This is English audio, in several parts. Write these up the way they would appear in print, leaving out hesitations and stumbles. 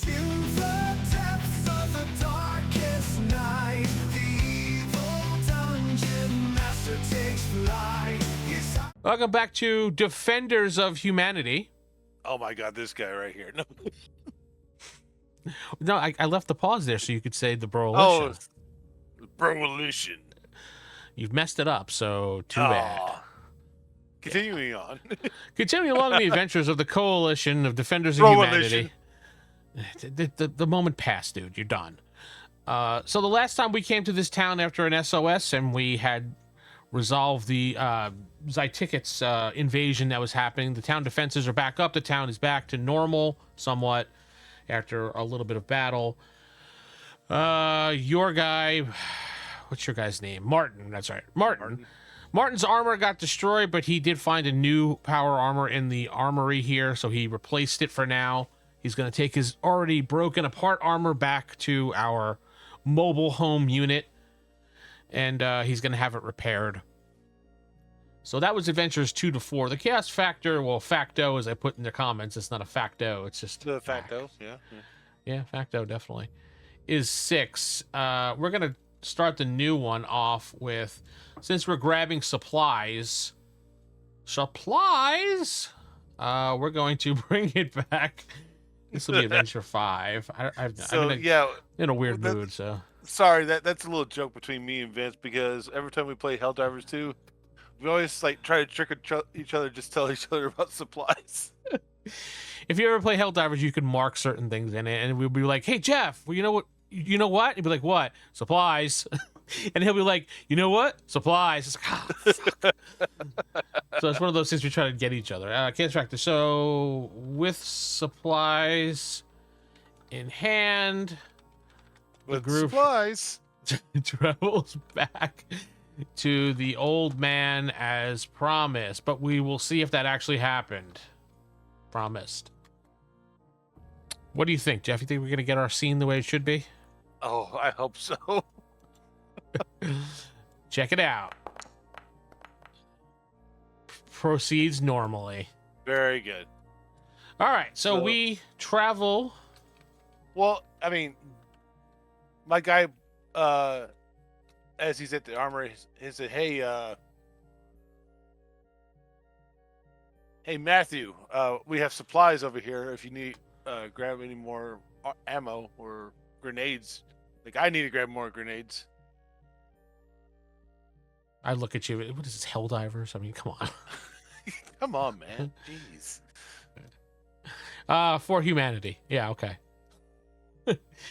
To the depths of the darkest night, the evil dungeon master takes flight. Welcome back to Defenders of Humanity. Oh my god, this guy right here. No. No, I left the pause there so you could say the Oh, Broalition. Broalition. You've messed it up, so too bad. Continuing on. Continuing along the adventures of the Coalition of Defenders of Humanity. The moment passed, dude. You're done. So the last time we came to this town after an SOS and we had resolved the Zytickets invasion that was happening, the town defenses are back up. The town is back to normal somewhat after a little bit of battle. Your guy, what's your guy's name? Martin. That's right. Martin. Martin's armor got destroyed, but he did find a new power armor in the armory here, so he replaced it for now. He's going to take his already broken apart armor back to our mobile home unit, and he's going to have it repaired. So that was Adventures 2 to 4. The Chaos Factor, well, Facto, as I put in the comments, it's not a Facto, it's just The Facto, yeah. Yeah, Facto, definitely. Is 6. We're going to start the new one off with, since we're grabbing supplies, we're going to bring it back. This will be Adventure 5. I'm in a weird mood, so. Sorry, that's a little joke between me and Vince, because every time we play Helldivers 2, we always like try to trick each other, just tell each other about supplies. If you ever play Helldivers, you can mark certain things in it, and we'll be like, "Hey Jeff, well, you know what? You know what?" He'll be like, "What? Supplies." And he'll be like, "You know what? Supplies." It's like, fuck. So it's one of those things we try to get each other. Chaos Factor. So with supplies in hand, With the group supplies travels back to the old man as promised, but we will see if that actually happened. Promised. What do you think, Jeff? You think we're gonna get our scene the way it should be? Oh, I hope so. Check it out. Proceeds normally. Very good. All right, so we travel. Well, I mean, my guy, as he's at the armory, he said, "Hey, hey Matthew, we have supplies over here. If you need, grab any more ammo or grenades. Like I need to grab more grenades." I look at you. What is this, Helldivers? I mean, come on. Come on, man. Jeez. For humanity. Yeah, okay.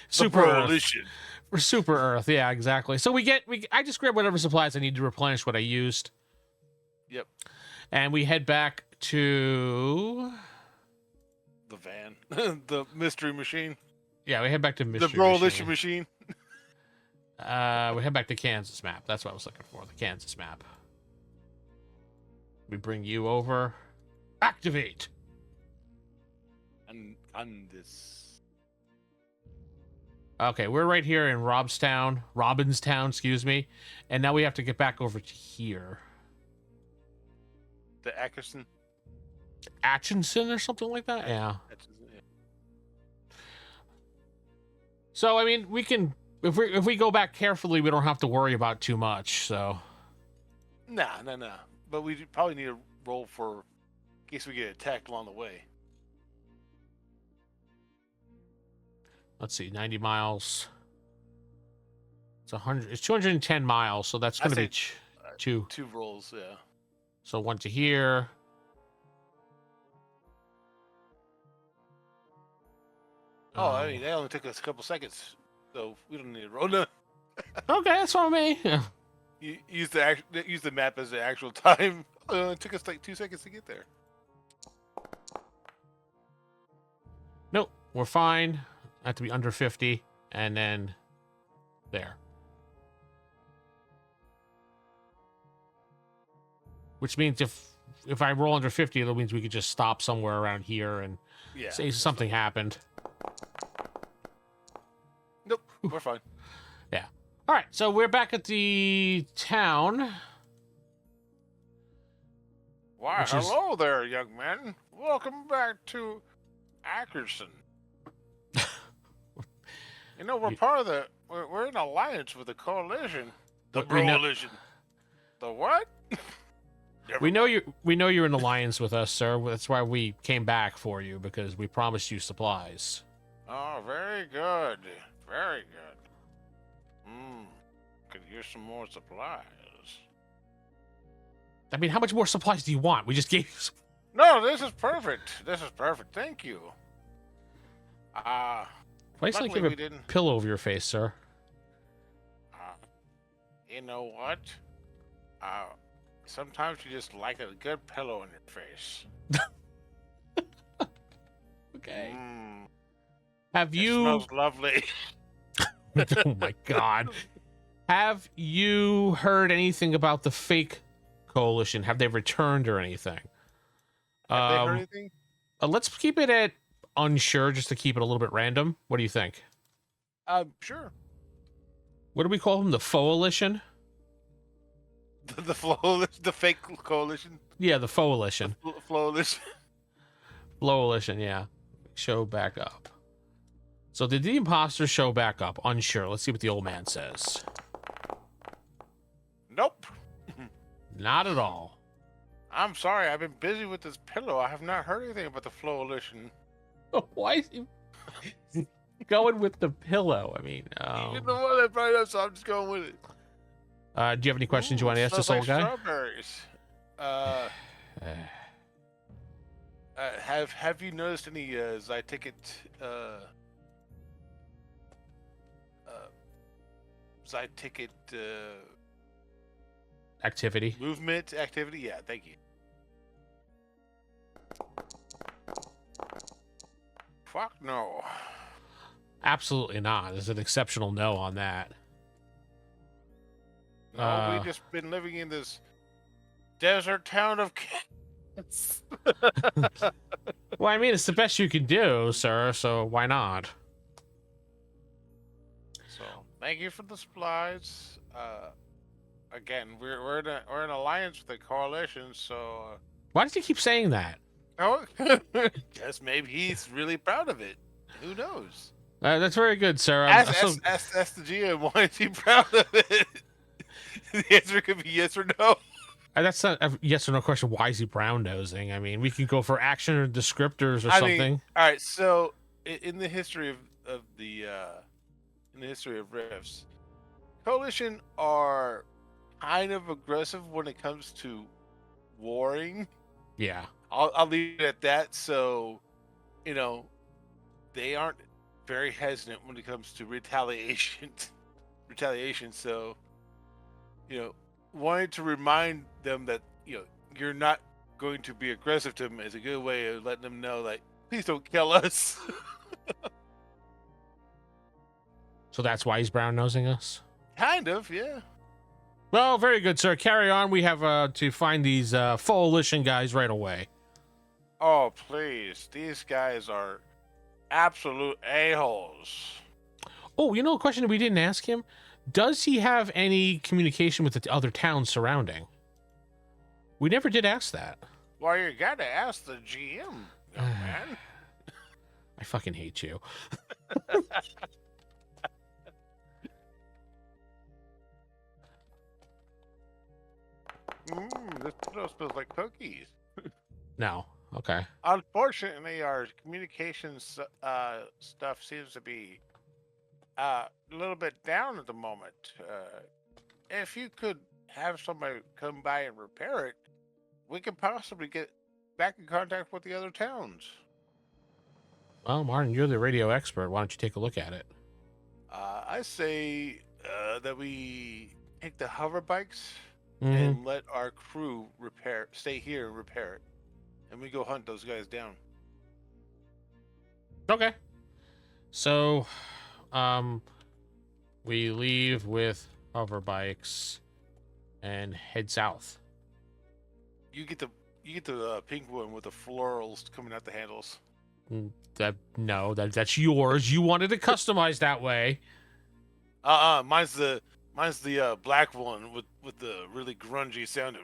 Super Earth. For Super Earth, yeah, exactly. So I just grab whatever supplies I need to replenish what I used. Yep. And we head back to The van. The mystery machine. Yeah, we head back to Mystery The Broalition machine. We head back to Kansas map. That's what I was looking for, the Kansas map. We bring you over. Activate! And on this. Okay, we're right here in Robinstown, excuse me. And now we have to get back over to here. The Atkinson? Atchison or something like that? Yeah. So, I mean, we can... If we go back carefully, we don't have to worry about too much, so... Nah. But we probably need a roll for... in case we get attacked along the way. Let's see, 90 miles. It's 210 miles, so that's going to be two. 2 rolls, yeah. So 1 to here. Oh, I mean, that only took us a couple seconds, so we don't need a roll. No. Okay, that's fine with me. Yeah. You use the map as the actual time. It took us like 2 seconds to get there. Nope, we're fine. Have to be under 50, and then there. Which means if I roll under 50, that means we could just stop somewhere around here and say something happened. Nope, we're fine. Yeah. All right, so we're back at the town. Why, hello there, young man. Welcome back to Ackerson. You know, we're part of the. We're in alliance with the coalition. The We know- coalition. The what? Never We know mind. you're in alliance with us, sir. That's why we came back for you because we promised you supplies. Oh, very good. Very good. Could use some more supplies. I mean, how much more supplies do you want? We just gave you some. No, this is perfect. This is perfect. Thank you. Why is like luckily you we have a didn't. pillow over your face, sir? You know what? Sometimes you just like a good pillow in your face. Okay. Mm, Have it you? smells lovely. Oh my god. Have you heard anything about the fake coalition? Have they returned or anything? Have they heard anything? Let's keep it at unsure just to keep it a little bit random. What do you think? Sure. What do we call them? The coalition? The fake coalition. Yeah, the coalition. Flowless. Coalition, yeah. Show back up. So did the imposters show back up? Unsure. Let's see what the old man says. Nope. Not at all. I'm sorry. I've been busy with this pillow. I have not heard anything about the coalition. Why is he going with the pillow? I mean, You're the one that brought it up, so I'm just going with it. do you have any questions you want to ask Smells this old like guy? Strawberries. Have you noticed any Zyticket Zyticket Activity. movement activity? Yeah, thank you. Fuck no. Absolutely not. There's an exceptional no on that. No, we just been living in this desert town of cats. Well, I mean, it's the best you can do, sir, so why not? So thank you for the supplies. Again, we're in alliance with the coalition, so Why does he keep saying that? no, guess maybe he's really proud of it. Who knows? That's very good, sir. Ask the GM why is he proud of it. The answer could be yes or no. That's not a yes or no question. Why is he brown nosing? I mean, we can go for action or descriptors or something. Mean, all right. So in the history of the in the history of RIFTS, coalition are kind of aggressive when it comes to warring. Yeah. I'll leave it at that. So, you know, they aren't very hesitant when it comes to retaliation. So, you know, wanting to remind them that, you know, you're not going to be aggressive to them is a good way of letting them know, like, please don't kill us. So that's why he's brown nosing us? Kind of, yeah. Well, very good, sir. Carry on. We have to find these coalition guys right away. Oh, please. These guys are absolute a-holes. Oh, you know a question that we didn't ask him? Does he have any communication with the other towns surrounding? We never did ask that. Well, you gotta ask the GM, young man. I fucking hate you. This pillow smells like cookies. No. Okay. Unfortunately, our communications stuff seems to be a little bit down at the moment. If you could have somebody come by and repair it, we could possibly get back in contact with the other towns. Well, Martin, you're the radio expert. Why don't you take a look at it? I say that we take the hover bikes Mhm. and let our crew stay here and repair it. And we go hunt those guys down. Okay. So, we leave with hover bikes and head south. You get the pink one with the florals coming out the handles. That's yours. You wanted it customized that way. Mine's the black one with the really grungy sound.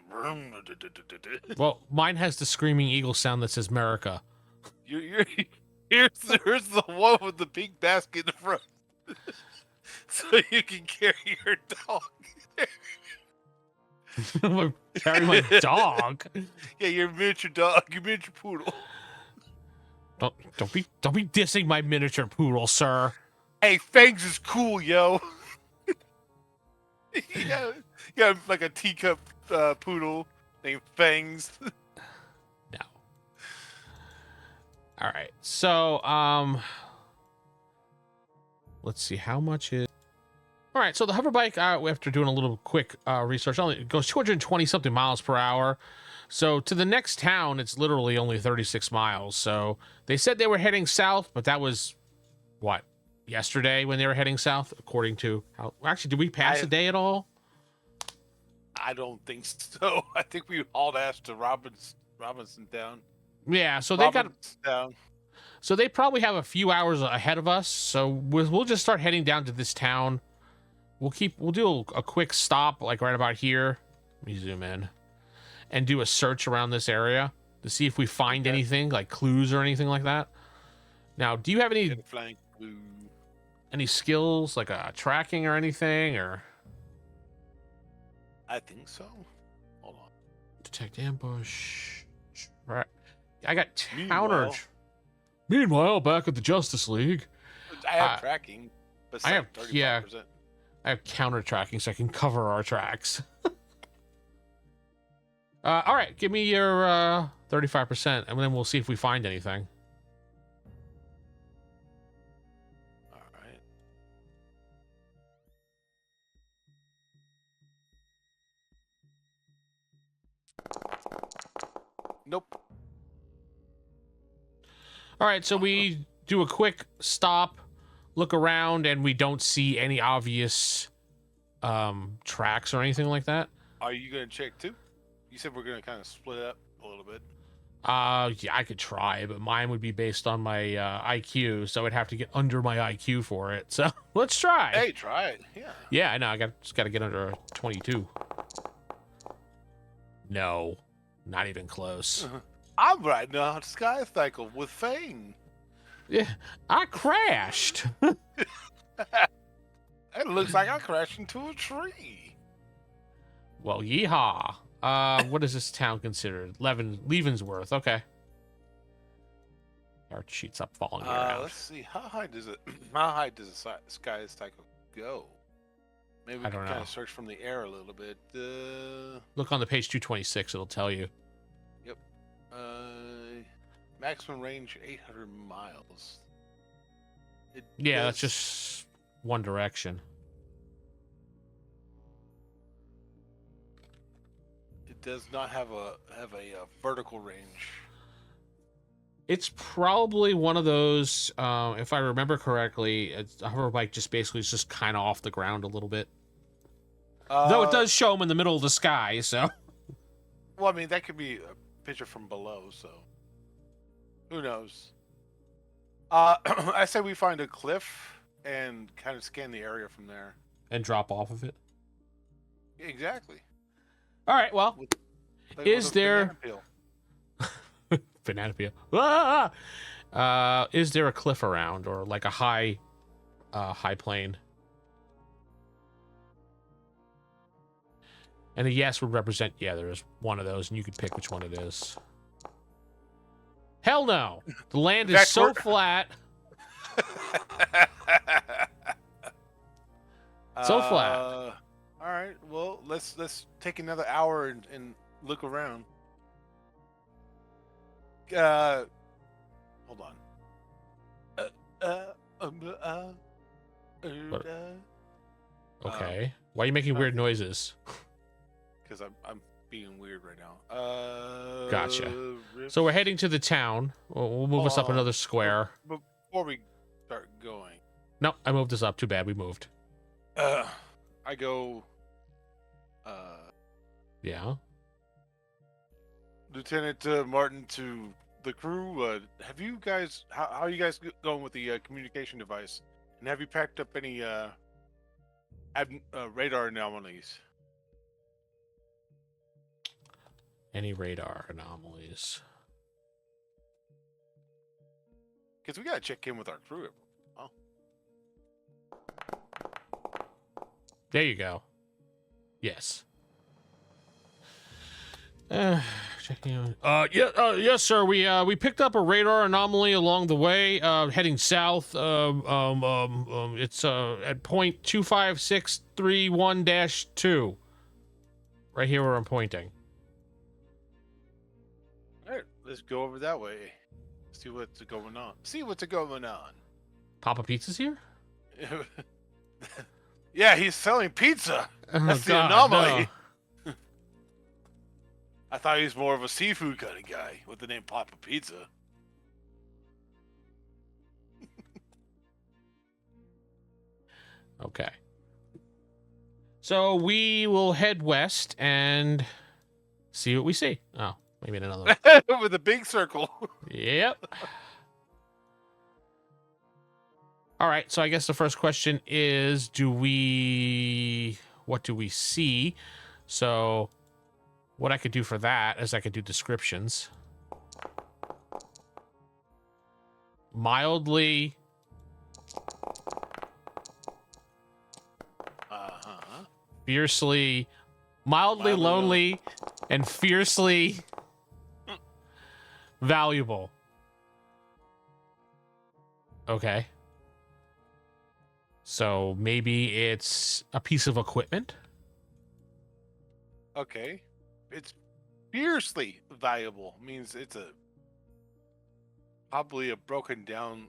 Well, mine has the screaming eagle sound that says America. Here's the one with the pink basket in the front. so you can carry your dog. I'm gonna carry my dog. Yeah, your miniature dog, your miniature poodle. Don't be dissing my miniature poodle, sir. Hey, Fangs is cool, yo. yeah, like a teacup poodle named Fangs. No. All right. So, let's see how much is. All right. So the hover bike, after doing a little quick research, only it goes 220 something miles per hour. So to the next town, it's literally only 36 miles. So they said they were heading south, but that was what, yesterday when they were heading south, according to how. Actually, did we pass a day at all? I don't think so. I think we hauled ass to Robinson Town. Yeah. So they got. Down. So they probably have a few hours ahead of us. So we'll just start heading down to this town. We'll do a quick stop like right about here. Let me zoom in and do a search around this area to see if we find anything like clues or anything like that. Now, do you have any skills like tracking or anything, or I think so. Hold on. detect ambush? Right. I got Meanwhile- Meanwhile, back at the Justice League, I have tracking. I have 35%. I have counter tracking so I can cover our tracks. All right, give me your 35%, and then we'll see if we find anything. All right. Nope. All right, so we do a quick stop, look around, and we don't see any obvious tracks or anything like that. Are you gonna check too? You said we're gonna kind of split up a little bit. Yeah, I could try, but mine would be based on my IQ, so I'd have to get under my IQ for it. So let's try. Hey, try it. Yeah. Yeah, I know. Just got to get under a 22. No, not even close. I'm riding a sky cycle with Fang. Yeah, I crashed. It looks like I crashed into a tree. Well, yeehaw. What is this town considered? Leavensworth. Okay. Our sheets up falling around. Let's see. How high does the sky cycle go? Maybe we I can don't kind know. of search from the air a little bit. Look on the page 226. It'll tell you. Maximum range 800 miles. Yeah, that's just one direction. It does not have a vertical range. It's probably one of those, if I remember correctly, a hover bike just basically is just kind of off the ground a little bit. Though it does show them in the middle of the sky, so. Well, I mean, that could be a picture from below, so. Who knows? I say we find a cliff and kind of scan the area from there. And drop off of it. Exactly. All right, well. Like Is with a there- banana peel. Banana peel. Ah! Is there a cliff around or like a high plane? And a yes would represent, yeah, there is one of those, and you could pick which one it is. Hell no! The land is That's so where- flat. So flat. All right. Well, let's take another hour and look around. Hold on. What? Okay. Why are you making weird noises? Because I'm being weird right now. Gotcha. Rips. So we're heading to the town. We'll move us up Oh. another square. Before we start going, No, I moved us up. Too bad. We moved. I go. Yeah. Lieutenant Martin to the crew. Have you guys? How are you guys going with the communication device? And have you packed up any radar anomalies? Any radar anomalies? Because we gotta check in with our crew. Oh. There you go. Yes. Checking. Yes, sir. We picked up a radar anomaly along the way, heading south. It's at point 25631-2. Right here where I'm pointing. All right, let's go over that way. See what's going on. See what's going on. Papa Pizza's here? Yeah, he's selling pizza. Oh, That's the God, anomaly. no. I thought he was more of a seafood kind of guy with the name Papa Pizza. Okay. So we will head west and see what we see. Oh, maybe in another one. With a big circle. Yep. All right, so I guess the first question is, what do we see? So what I could do for that is I could do descriptions. Mildly fiercely, mildly lonely, and fiercely valuable. Okay. So maybe it's a piece of equipment. Okay. It's fiercely valuable. Means it's probably a broken down,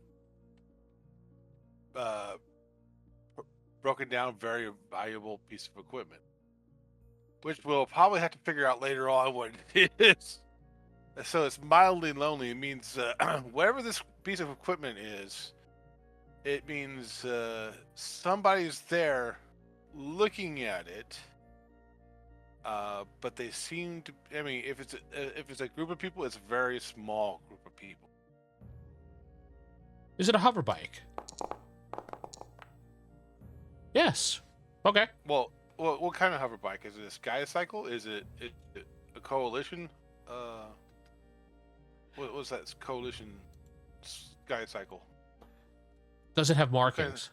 very valuable piece of equipment, which we'll probably have to figure out later on what it is. So it's mildly lonely. It means whatever this piece of equipment is, it means somebody's there looking at it. But they seem to. I mean, if it's a group of people, it's a very small group of people. Is it a hover bike? Yes. Okay. Well, what kind of hover bike? Is it a sky cycle? Is it a coalition? What was that coalition sky cycle? Does it have markings?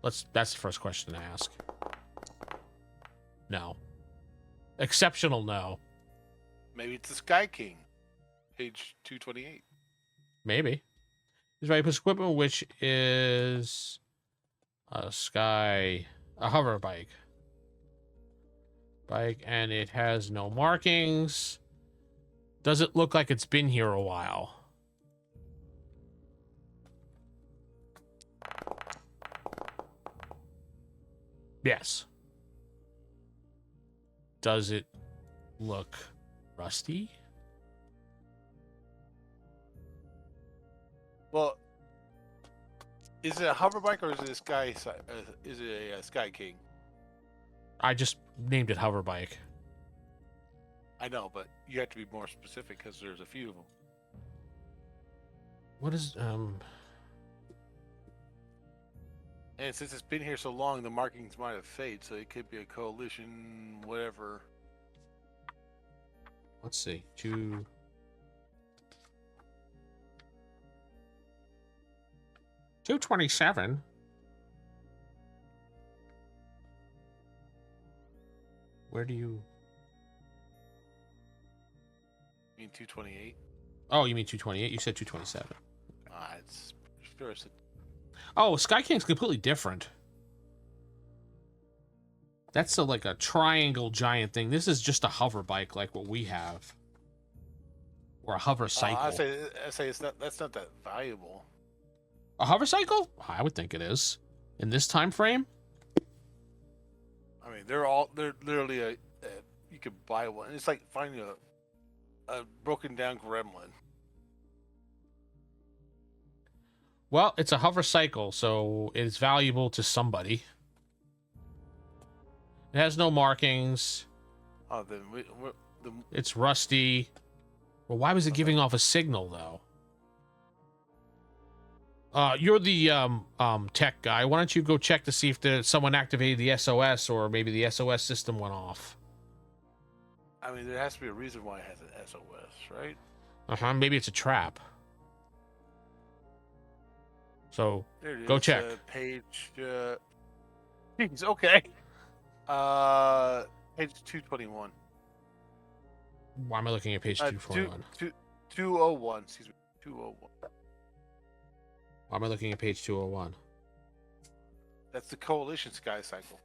That's the first question to ask. No. Exceptional no. Maybe it's the Sky King, page 228. Maybe. It's valuable piece of equipment, which is a hover bike. And it has no markings. Does it look like it's been here a while? Yes. Does it look rusty? Well, is it a hover bike or is it a Sky King? I just named it hover bike. I know, but you have to be more specific because there's a few of them. What is And since it's been here so long, the markings might have faded, so it could be a coalition, whatever. Let's see. 227. Where do you... You mean 228? Oh, you mean 228? You said 227. It's sure it's Oh, Sky King's completely different. That's like a triangle giant thing. This is just a hover bike like what we have. Or a hover cycle. I say it's not. That's not that valuable. A hover cycle? I would think it is. In this time frame? I mean, they're literally you could buy one. It's like finding a broken down gremlin. Well, it's a hover cycle, so it's valuable to somebody. It has no markings. Oh, then It's rusty. Well, why was it giving off a signal, though? You're the tech guy. Why don't you go check to see if someone activated the SOS or maybe the SOS system went off? I mean, there has to be a reason why it has an SOS, right? Maybe it's a trap. So There it go is, check. Page Jeez, okay. Page 221. Why am I looking at page 221? 201. Excuse me. 201. Why am I looking at page 201? That's the coalition sky cycle.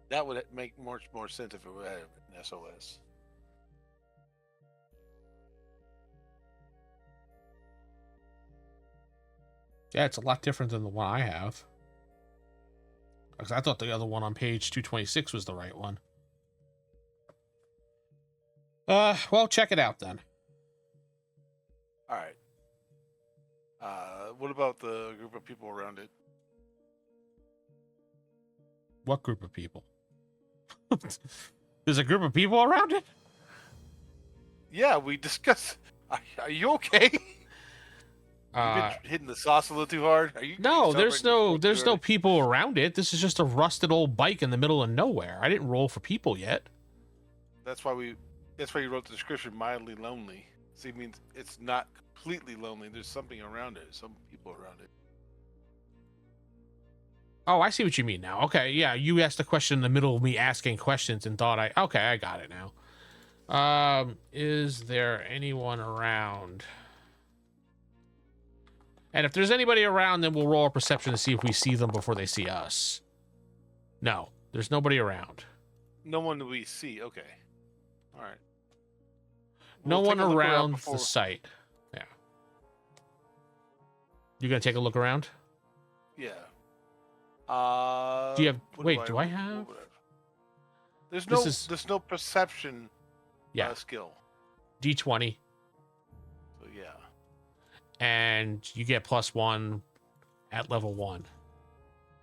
That would make much more sense if it were an SOS. Yeah, it's a lot different than the one I have. Because I thought the other one on page 226 was the right one. Well, check it out then. All right. What about the group of people around it? What group of people? There's a group of people around it? Yeah, we discussed. Are you okay? You've been hitting the sauce a little too hard. Are you? No, there's no people around it. This is just a rusted old bike in the middle of nowhere. I didn't roll for people yet. That's why you wrote the description mildly lonely. So it means it's not completely lonely. There's something around it. Some people around it. Oh, I see what you mean now. Okay, yeah, you asked a question in the middle of me asking questions and thought I got it now. Is there anyone around? And if there's anybody around, then we'll roll a perception to see if we see them before they see us. No, there's nobody around. No one we see. Okay. All right. No We'll one take a look around before- the site. Yeah. You gonna take a look around? Yeah. Do you have? what Wait, do I what have? would I have? There's no perception Yeah. skill. D20, So yeah. and you get +1 at level 1.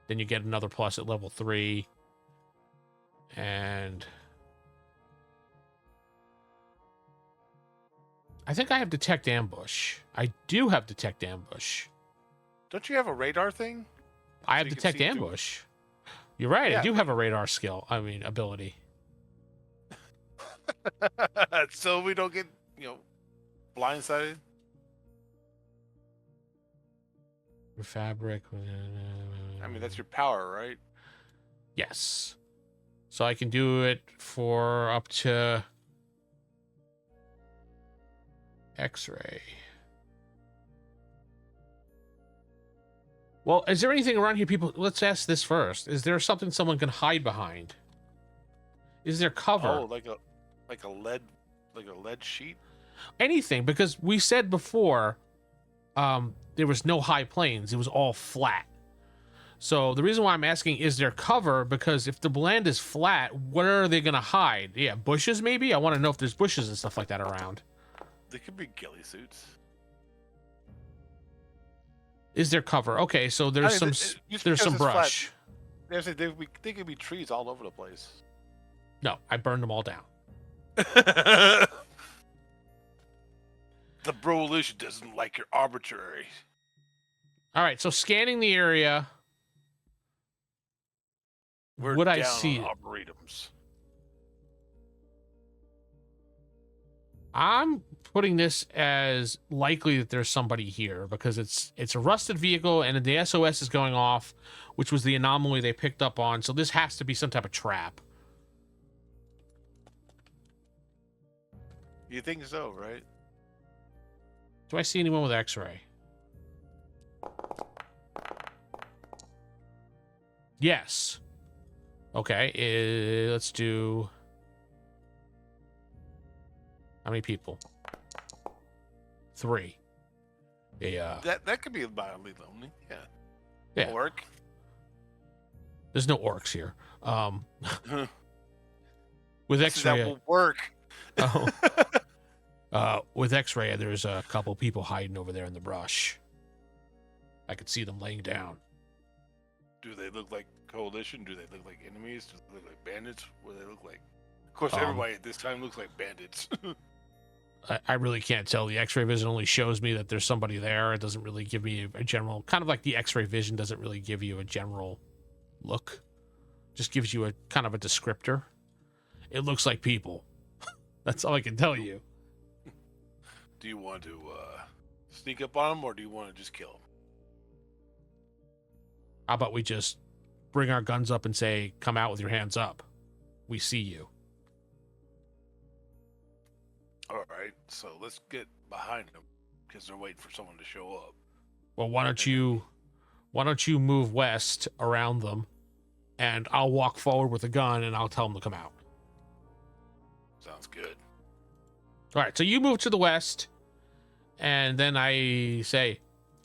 Then you get another plus at level 3, and I think I have detect ambush. I do have detect ambush. Don't you have a radar thing? I have you can detect see through it. ambush. You're right. I Yeah. do have a radar ability. So we don't get blindsided. Fabric. I mean, that's your power, right? Yes. So I can do it for up to X-ray. Well, is there anything around here, people? Let's ask this first. Is there something someone can hide behind? Is there cover? Oh, like a lead sheet. Anything, because we said before there was no high plains. It was all flat. So the reason why I'm asking, is there cover? Because if the land is flat, where are they going to hide? Yeah, bushes maybe? I want to know if there's bushes and stuff like that around. They could be ghillie suits. Is there cover? Okay, so there's just there's because some it's flat, brush. They could be trees all over the place. No, I burned them all down. The Brovolution doesn't like your arbitrary. All right, so scanning the area, We're would down I see on it? arboretums. I'm putting this as likely that there's somebody here because it's a rusted vehicle and the SOS is going off, which was the anomaly they picked up on. So this has to be some type of trap. You think so, right? Do I see anyone with X-ray? Yes. Okay, let's do... How many people? 3. Yeah. That could be mildly lonely. Yeah. Yeah. Work. There's no orcs here. With X-ray... That will work. With X-ray, there's a couple people hiding over there in the brush. I could see them laying down. Do they look like coalition? Do they look like enemies? Do they look like bandits? What do they look like? Of course, everybody at this time looks like bandits. I really can't tell. The X-ray vision only shows me that there's somebody there. It doesn't really give me a general... Kind of like the X-ray vision doesn't really give you a general look. Just gives you a kind of a descriptor. It looks like people. That's all I can tell you. Do you want to sneak up on them, or do you want to just kill them? How about we just bring our guns up and say, come out with your hands up. We see you. All right, so let's get behind them because they're waiting for someone to show up. Well, why don't you move west around them, and I'll walk forward with a gun, and I'll tell them to come out. Sounds good. All right, so you move to the west, and then I say,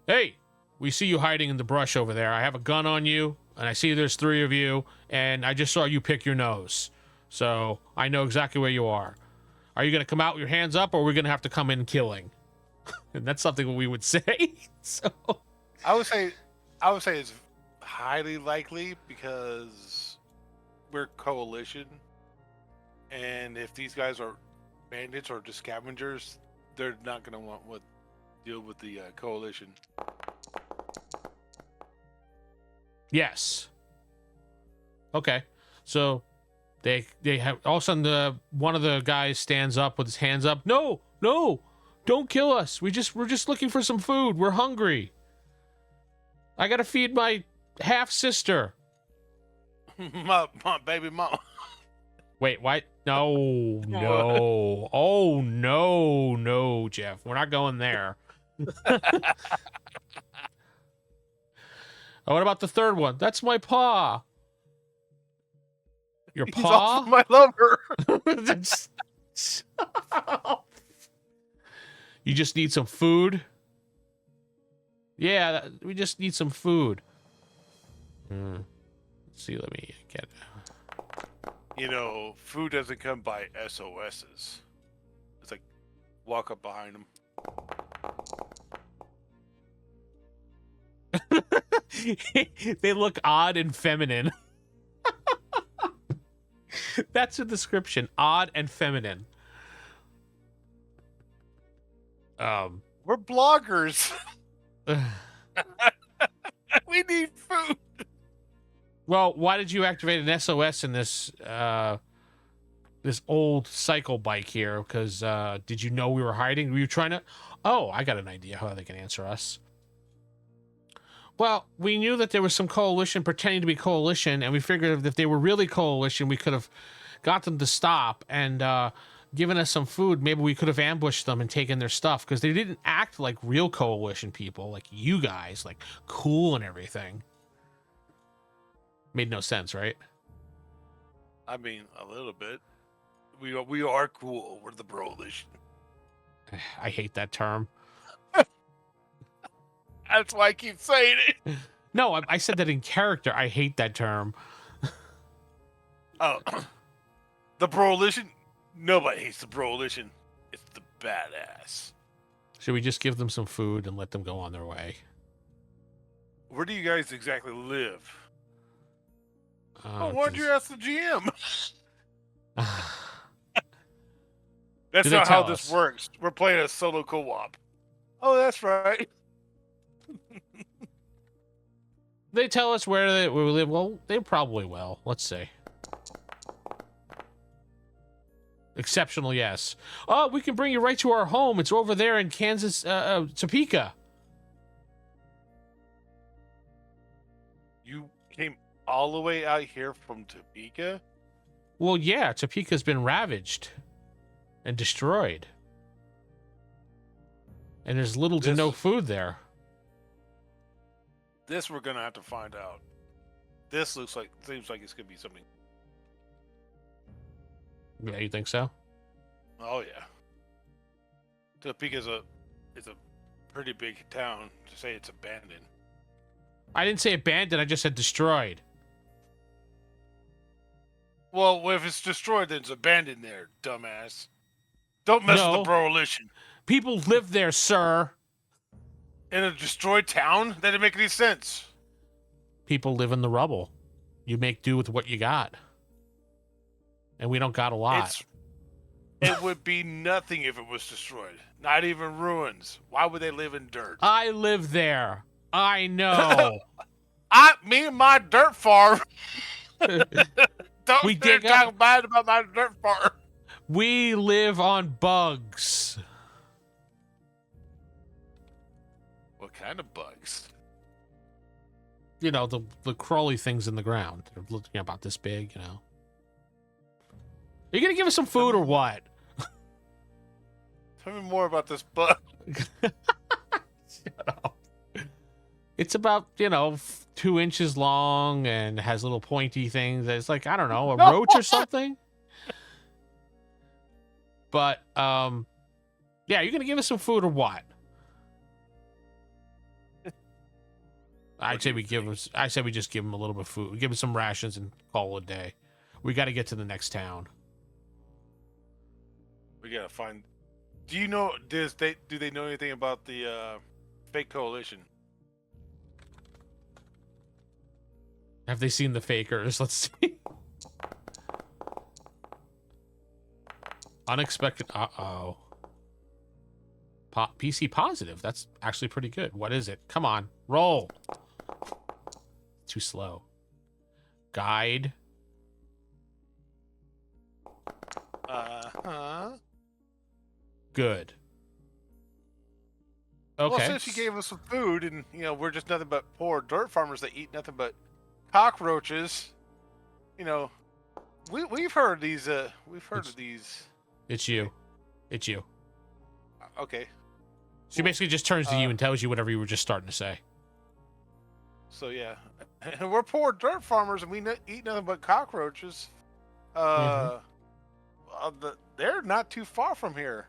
hey, we see you hiding in the brush over there. I have a gun on you, and I see there's 3 of you, and I just saw you pick your nose. So I know exactly where you are. Are you going to come out with your hands up, or are we going to have to come in killing? And that's something we would say. So I would say it's highly likely because we're coalition, and if these guys are bandits or just scavengers, they're not going to want to deal with the coalition. yes. Okay. So they have all of a sudden one of the guys stands up with his hands up. No, don't kill us. We're just looking for some food. We're hungry. I gotta feed my half sister. my baby mom. Wait, what? No. Oh no, Jeff. We're not going there. Oh, what about the third one? That's my paw. Your He's paw? also my lover. You just need some food? Yeah, we just need some food. Let's see, let me get... You know, food doesn't come by SOSs. It's like, walk up behind them. They look odd and feminine. That's a description. Odd and feminine. We're bloggers. We need food. Well, why did you activate an SOS in this this old cycle bike here? Because did you know we were hiding? Were you trying to... Oh, I got an idea how they can answer us. Well, we knew that there was some coalition pretending to be coalition, and we figured if they were really coalition, we could have got them to stop and given us some food. Maybe we could have ambushed them and taken their stuff, because they didn't act like real coalition people, like you guys, like cool and everything. Made no sense, right? I mean, a little bit. We are cool. We're the coalition. I hate that term. That's why I keep saying it. No, I said that in character. I hate that term. Oh, the coalition? Nobody hates the coalition. It's the badass. Should we just give them some food and let them go on their way? Where do you guys exactly live? Oh, why don't you ask the GM? That's Did they not how tell this us? works. We're playing a solo co-op. Oh, that's right. They tell us where we live. Well, they probably will. Let's see. Exceptional, yes. Oh, we can bring you right to our home. It's over there in Kansas, Topeka. You came all the way out here from Topeka? Well, yeah, Topeka's been ravaged and destroyed. And there's little to no food there. This we're gonna have to find out. This seems like it's gonna be something. Yeah, you think so? Oh yeah. Topeka is a pretty big town to say it's abandoned. I didn't say abandoned. I just said destroyed. Well, if it's destroyed, then it's abandoned there, dumbass. Don't mess with the coalition. People live there, sir. In a destroyed town? That didn't make any sense. People live in the rubble. You make do with what you got. And we don't got a lot. It would be nothing if it was destroyed. Not even ruins. Why would they live in dirt? I live there. I know. Me and my dirt farm. Don't We dare dig up- talk bad about my dirt farm. We live on bugs. kind of bugs? You know, the crawly things in the ground. They're looking about this big, you know. Are you going to give us some food or what? Tell me more about this bug. Shut up. It's about, 2 inches long and has little pointy things. It's like, I don't know, a roach or something. But, yeah, you're going to give us some food or what? I say we just give him a little bit of food. Give him some rations and call it a day. We got to get to the next town. We gotta find. Do you know? Do they know anything about the fake coalition? Have they seen the fakers? Let's see. Unexpected. Uh-oh. PC positive. That's actually pretty good. What is it? Come on. Roll. Too slow. Guide. Good. Okay. Well, since you gave us some food, and we're just nothing but poor dirt farmers that eat nothing but cockroaches. We've heard these. We've heard of these. It's you. It's you. Okay. She basically just turns to you and tells you whatever you were just starting to say. So yeah, and we're poor dirt farmers, and we eat nothing but cockroaches. They're not too far from here.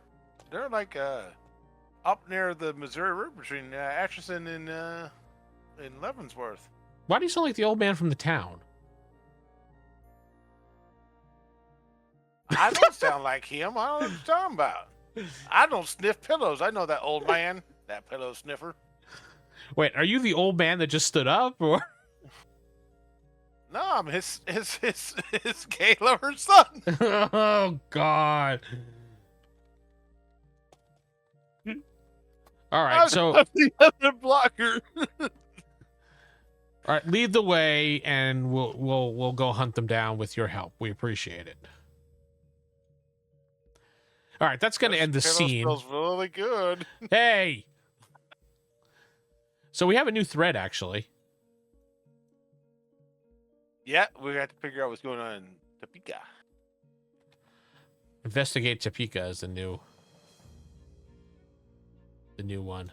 They're like up near the Missouri River between Atchison and Leavenworth. Why do you sound like the old man from the town? I don't sound like him. I don't know what you're talking about. I don't sniff pillows. I know that old man, that pillow sniffer. Wait, are you the old man that just stood up, or? No, I'm his gay lover's son. Oh God! All right, so I'm the other blocker. all right, lead the way, and we'll go hunt them down with your help. We appreciate it. All right, that's going to end the scene. Smells really good. Hey! So we have a new thread, actually. Yeah, we have to figure out what's going on in Topeka. Investigate Topeka is the new one.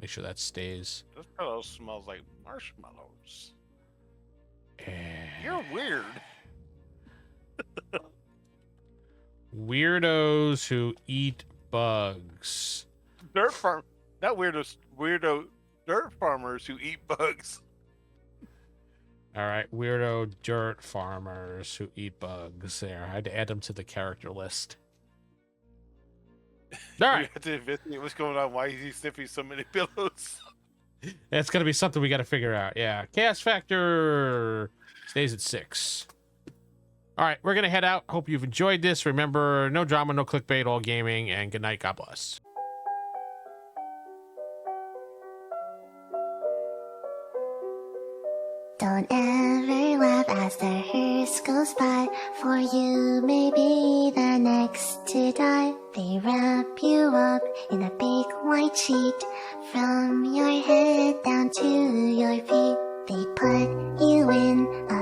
Make sure that stays. This pillow smells like marshmallows. You're weird. Weirdos who eat bugs. Not weirdo dirt farmers who eat bugs. All right, weirdo dirt farmers who eat bugs. There, I had to add them to the character list. All right, We have to investigate what's going on. Why is he sniffing so many pillows? that's gonna be something we got to figure out. Yeah, chaos factor stays at 6. All right, we're gonna head out. Hope you've enjoyed this. Remember, no drama, no clickbait, all gaming, and good night. God bless. Don't ever laugh as the hearse goes by, for you may be the next to die. They wrap you up in a big white sheet, from your head down to your feet. They put you in a